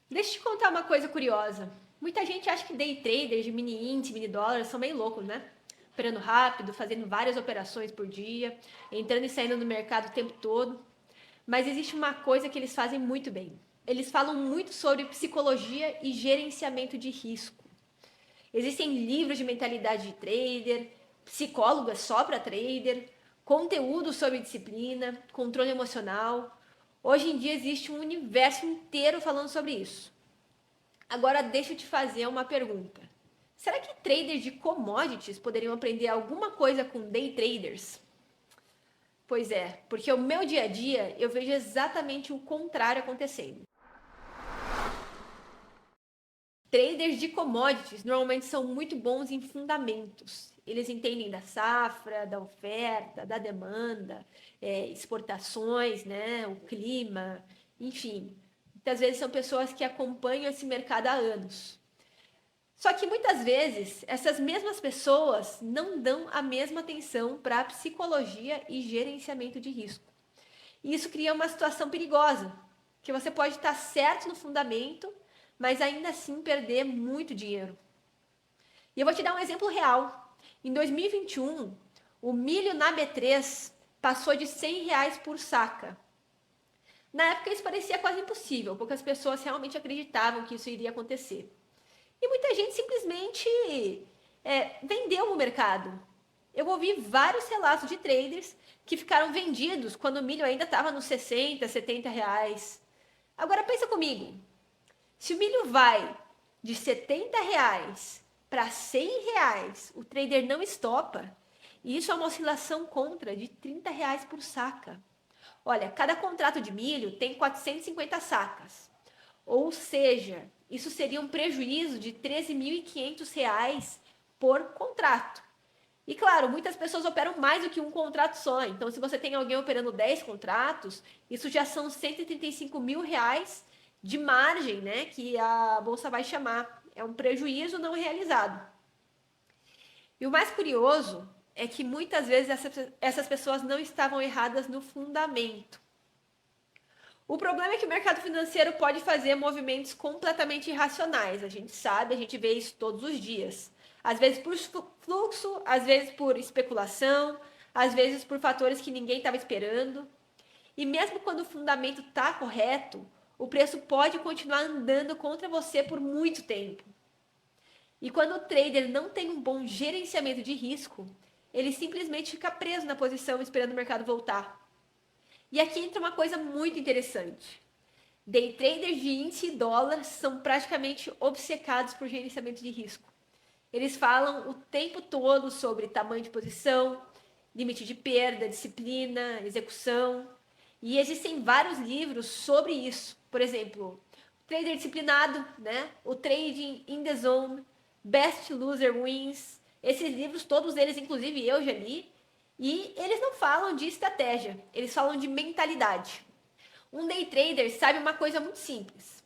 Deixa eu te contar uma coisa curiosa. Muita gente acha que day traders de mini índice, mini dólar são meio loucos, né? Operando rápido, fazendo várias operações por dia, entrando e saindo do mercado o tempo todo. Mas existe uma coisa que eles fazem muito bem. Eles falam muito sobre psicologia e gerenciamento de risco. Existem livros de mentalidade de trader, psicólogas só para trader, conteúdo sobre disciplina, controle emocional. Hoje em dia existe um universo inteiro falando sobre isso. Agora deixa eu te fazer uma pergunta. Será que traders de commodities poderiam aprender alguma coisa com day traders? Pois é, porque o meu dia a dia eu vejo exatamente o contrário acontecendo. Traders de commodities normalmente são muito bons em fundamentos. Eles entendem da safra, da oferta, da demanda, exportações, né, o clima, enfim. Muitas vezes são pessoas que acompanham esse mercado há anos. Só que muitas vezes essas mesmas pessoas não dão a mesma atenção para a psicologia e gerenciamento de risco. E isso cria uma situação perigosa, que você pode estar certo no fundamento, mas ainda assim perder muito dinheiro. E eu vou te dar um exemplo real. Em 2021, o milho na B3 passou de R$ 100 por saca. Na época isso parecia quase impossível, poucas pessoas realmente acreditavam que isso iria acontecer. E muita gente simplesmente vendeu no mercado. Eu ouvi vários relatos de traders que ficaram vendidos quando o milho ainda estava nos 60, R$ 70. Agora pensa comigo, se o milho vai de R$ 70 para R$ 100, o trader não estopa. E isso é uma oscilação contra de R$ 30 por saca. Olha, cada contrato de milho tem 450 sacas. Ou seja, isso seria um prejuízo de R$ 13.500 por contrato. E claro, muitas pessoas operam mais do que um contrato só. Então, se você tem alguém operando 10 contratos, isso já são R$ 135.000 de margem, né? Que a bolsa vai chamar. É um prejuízo não realizado. E o mais curioso é que muitas vezes essas pessoas não estavam erradas no fundamento. O problema é que o mercado financeiro pode fazer movimentos completamente irracionais. A gente sabe, a gente vê isso todos os dias. Às vezes por fluxo, às vezes por especulação, às vezes por fatores que ninguém estava esperando. E mesmo quando o fundamento está correto, o preço pode continuar andando contra você por muito tempo. E quando o trader não tem um bom gerenciamento de risco, ele simplesmente fica preso na posição esperando o mercado voltar. E aqui entra uma coisa muito interessante. Day traders de índice e dólar são praticamente obcecados por gerenciamento de risco. Eles falam o tempo todo sobre tamanho de posição, limite de perda, disciplina, execução. E existem vários livros sobre isso. Por exemplo, Trader Disciplinado, né? O Trading in the Zone, Best Loser Wins. Esses livros, todos eles, inclusive eu já li. E eles não falam de estratégia, eles falam de mentalidade. Um day trader sabe uma coisa muito simples.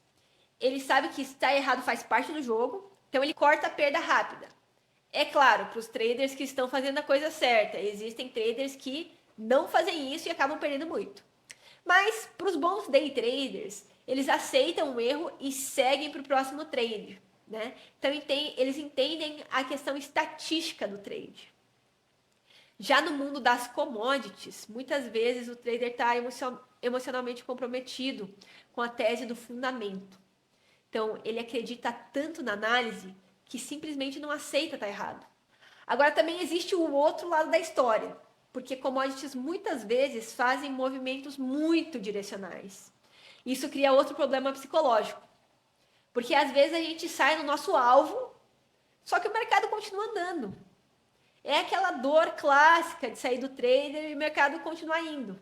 Ele sabe que estar errado faz parte do jogo, então ele corta a perda rápida. É claro, para os traders que estão fazendo a coisa certa, existem traders que não fazem isso e acabam perdendo muito. Mas para os bons day traders, eles aceitam o erro e seguem para o próximo trade, né? Então eles entendem a questão estatística do trade. Já no mundo das commodities, muitas vezes o trader está emocionalmente comprometido com a tese do fundamento. Então, ele acredita tanto na análise que simplesmente não aceita estar errado. Agora, também existe o outro lado da história, porque commodities muitas vezes fazem movimentos muito direcionais. Isso cria outro problema psicológico, porque às vezes a gente sai no nosso alvo, só que o mercado continua andando. É aquela dor clássica de sair do trader e o mercado continuar indo.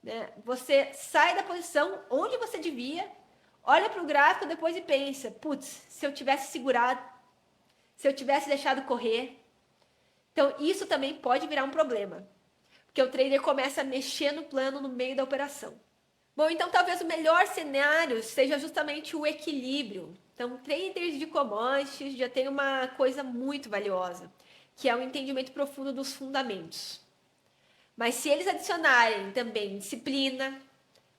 Né? Você sai da posição onde você devia, olha para o gráfico depois e pensa, putz, se eu tivesse segurado, se eu tivesse deixado correr. Então, isso também pode virar um problema, porque o trader começa a mexer no plano no meio da operação. Bom, então talvez o melhor cenário seja justamente o equilíbrio. Então, traders de commodities já tem uma coisa muito valiosa, que é o entendimento profundo dos fundamentos. Mas se eles adicionarem também disciplina,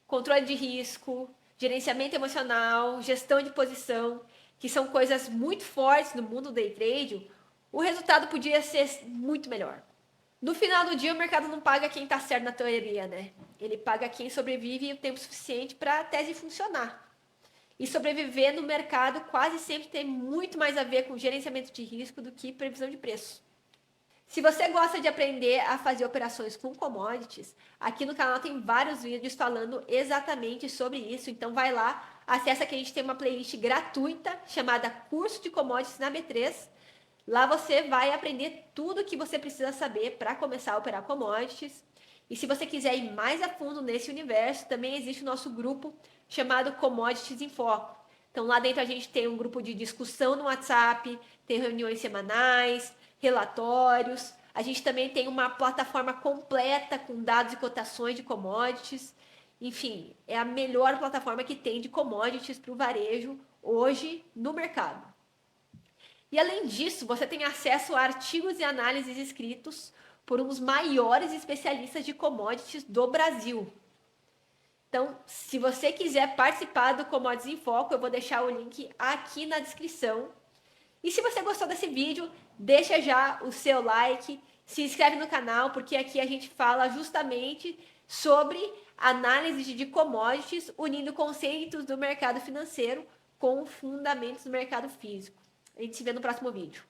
controle de risco, gerenciamento emocional, gestão de posição, que são coisas muito fortes no mundo do day trade, o resultado podia ser muito melhor. No final do dia, o mercado não paga quem está certo na teoria, né? Ele paga quem sobrevive o tempo suficiente para a tese funcionar. E sobreviver no mercado quase sempre tem muito mais a ver com gerenciamento de risco do que previsão de preço. Se você gosta de aprender a fazer operações com commodities, aqui no canal tem vários vídeos falando exatamente sobre isso. Então vai lá, acessa que a gente tem uma playlist gratuita chamada Curso de Commodities na B3. Lá você vai aprender tudo o que você precisa saber para começar a operar commodities. E se você quiser ir mais a fundo nesse universo, também existe o nosso grupo chamado Commodities em Foco. Então lá dentro a gente tem um grupo de discussão no WhatsApp, tem reuniões semanais, relatórios. A gente também tem uma plataforma completa com dados e cotações de commodities. Enfim, é a melhor plataforma que tem de commodities para o varejo hoje no mercado. E além disso, você tem acesso a artigos e análises escritos por um dos maiores especialistas de commodities do Brasil. Então, se você quiser participar do Commodities em Foco, eu vou deixar o link aqui na descrição. E se você gostou desse vídeo, deixa já o seu like, se inscreve no canal, porque aqui a gente fala justamente sobre análise de commodities, unindo conceitos do mercado financeiro com fundamentos do mercado físico. A gente se vê no próximo vídeo.